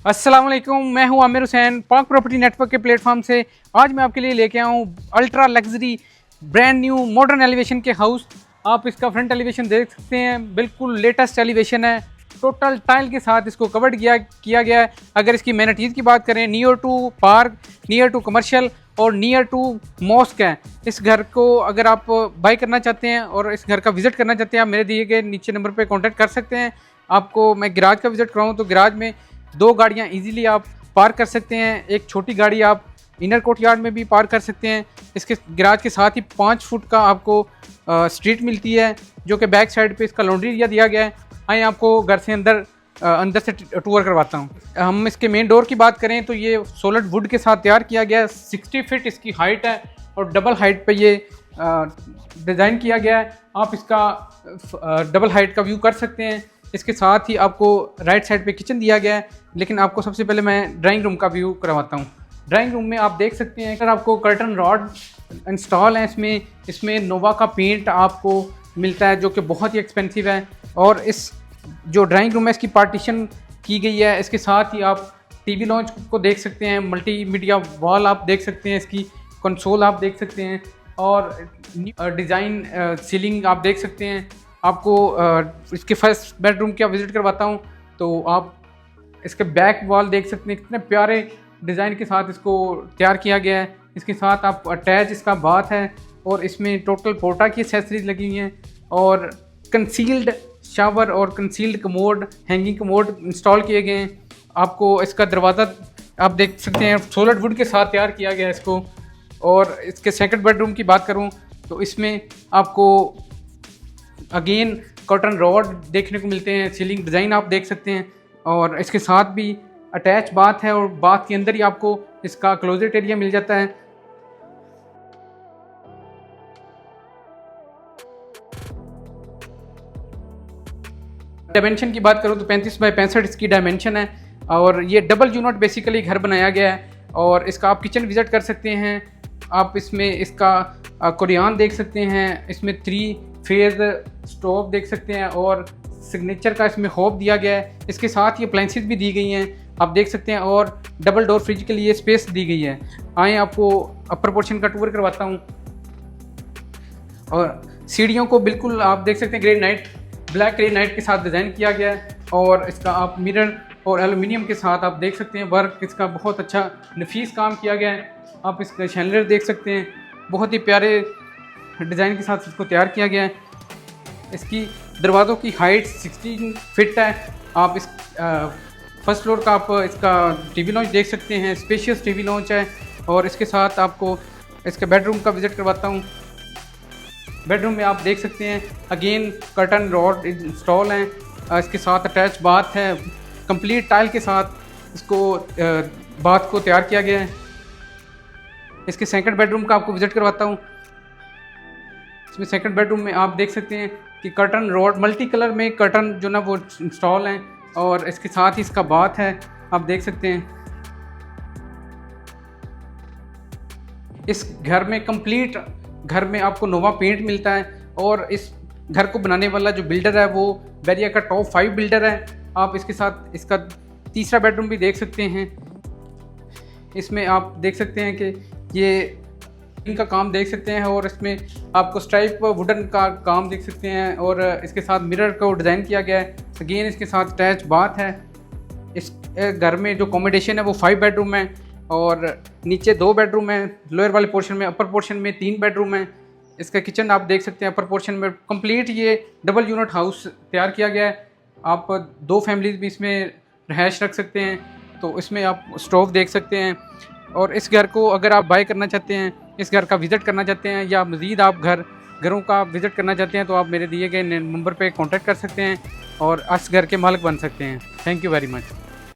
अस्सलाम वालेकुम, मैं हूं आमिर हुसैन पाक प्रॉपर्टी नेटवर्क के प्लेटफॉर्म से। आज मैं आपके लिए लेके आया हूं ultra luxury brand new modern elevation के हाउस। आप इसका फ्रंट एलिवेशन देख सकते हैं, बिल्कुल लेटेस्ट एलिवेशन है। टोटल टाइल के साथ इसको कवर्ड किया गया है। अगर इसकी मेनिटीज़ की बात करें, near to park, near to commercial और नियर टू मॉस्क है। इस घर को अगर आप बाई करना चाहते हैं और इस घर का विज़िट करना चाहते हैं, आप मेरे दिए गए नीचे नंबर पर कॉन्टैक्ट कर सकते हैं। आपको मैं गैराज का विज़िट कराऊँ तो गैराज में 2 गाड़ियाँ इजीली आप पार्क कर सकते हैं। एक छोटी गाड़ी आप इनर कोर्ट यार्ड में भी पार्क कर सकते हैं। इसके गैराज के साथ ही 5 फुट का आपको स्ट्रीट मिलती है, जो कि बैक साइड पे इसका लॉन्ड्री एरिया दिया गया है। आइए आपको घर से अंदर से टूर करवाता हूँ। हम इसके मेन डोर की बात करें तो ये सॉलिड वुड के साथ तैयार किया गया है। 60 फीट इसकी हाइट है और डबल हाइट पे ये डिज़ाइन किया गया है। आप इसका डबल हाइट का व्यू कर सकते हैं। इसके साथ ही आपको राइट साइड पे किचन दिया गया है, लेकिन आपको सबसे पहले मैं ड्राइंग रूम का व्यू करवाता हूँ। ड्राइंग रूम में आप देख सकते हैं अगर आपको कर्टन रॉड इंस्टॉल है इसमें नोवा का पेंट आपको मिलता है, जो कि बहुत ही एक्सपेंसिव है। और इस जो ड्राइंग रूम है इसकी पार्टीशन की गई है। इसके साथ ही आप टीवी लॉन्च को देख सकते हैं, मल्टीमीडिया वॉल आप देख सकते हैं, इसकी कंसोल आप देख सकते हैं और डिज़ाइन सीलिंग आप देख सकते हैं। आपको इसके फर्स्ट बेडरूम का विज़िट करवाता हूँ तो आप इसके बैक वॉल देख सकते हैं, कितने प्यारे डिज़ाइन के साथ इसको तैयार किया गया है। इसके साथ आप अटैच इसका बाथ है और इसमें टोटल पोर्टा की एक्सेसरीज लगी हुई हैं और कंसील्ड शावर और concealed commode, hanging commode install किए गए हैं। आपको इसका दरवाज़ा आप देख सकते हैं सॉलिड वुड के साथ तैयार किया गया है इसको। और इसके सेकंड बेडरूम की बात करूं तो इसमें आपको अगेन कर्टन रॉड देखने को मिलते हैं, सीलिंग डिज़ाइन आप देख सकते हैं और इसके साथ भी अटैच बाथ है और बाथ के अंदर ही आपको इसका क्लोजेट एरिया मिल जाता है। डायमेंशन की बात करूं तो 35 बाई 65 इसकी डायमेंशन है और ये डबल यूनिट बेसिकली घर बनाया गया है। और इसका आप किचन विज़िट कर सकते हैं। आप इसमें इसका कुरियान देख सकते हैं, इसमें 3 फेज़ स्टोव देख सकते हैं और सिग्नेचर का इसमें होब दिया गया है। इसके साथ ये अप्लायंसेस भी दी गई हैं आप देख सकते हैं और डबल डोर फ्रिज के लिए स्पेस दी गई है। आए आपको अपर पोर्शन का टूर करवाता हूँ। और सीढ़ियों को बिल्कुल आप देख सकते हैं ब्लैक ग्रेनाइट के साथ डिज़ाइन किया गया है और इसका आप मिरर और एलुमिनियम के साथ आप देख सकते हैं वर्क इसका बहुत अच्छा नफीस काम किया गया है। आप इसका शैंडलर देख सकते हैं, बहुत ही प्यारे डिज़ाइन के साथ इसको तैयार किया गया है। इसकी दरवाज़ों की हाइट 16 फीट है। आप इस फर्स्ट फ्लोर का आप इसका टीवी लॉन्च देख सकते हैं, स्पेशियस टीवी लॉन्च है। और इसके साथ आपको इसके बेडरूम का विज़िट करवाता हूँ। बेडरूम में आप देख सकते हैं अगेन कर्टन रॉड इंस्टॉल हैं, इसके साथ अटैच बाथ है, कंप्लीट टाइल के साथ इसको बाथ को तैयार किया गया है। इसके सेकंड बेडरूम का आपको विज़िट करवाता हूँ। इसमें सेकंड बेडरूम में आप देख सकते हैं कि कर्टन रॉड मल्टी कलर में कर्टन जो ना वो इंस्टॉल हैं और इसके साथ ही इसका बाथ है आप देख सकते हैं। इस घर में कंप्लीट घर में आपको नोवा पेंट मिलता है और इस घर को बनाने वाला जो बिल्डर है वो बैरिया का टॉप 5 बिल्डर है। आप इसके साथ इसका तीसरा बेडरूम भी देख सकते हैं। इसमें आप देख सकते हैं कि ये इनका काम देख सकते हैं और इसमें आपको स्ट्राइप वुडन का काम देख सकते हैं और इसके साथ मिरर को डिज़ाइन किया गया है। अगेन इसके साथ अटैच बाथ है। इस घर में जो अकोमोडेशन है वो 5 बेडरूम है और नीचे 2 बेडरूम है। लोअर वाले पोर्शन में, अपर पोर्शन में 3 बेडरूम है। इसका किचन आप देख सकते हैं अपर पोर्शन में कंप्लीट ये डबल यूनिट हाउस तैयार किया गया है। आप 2 फैमिलीज भी इसमें रहायश रख सकते हैं। तो इसमें आप स्टोव देख सकते हैं। और इस घर को अगर आप बाय करना चाहते हैं, इस घर का विज़िट करना चाहते हैं या मज़ीद आप घरों का विज़िट करना चाहते हैं तो आप मेरे दिए गए नंबर पर कॉन्टैक्ट कर सकते हैं और इस घर के मालिक बन सकते हैं। Thank you very much.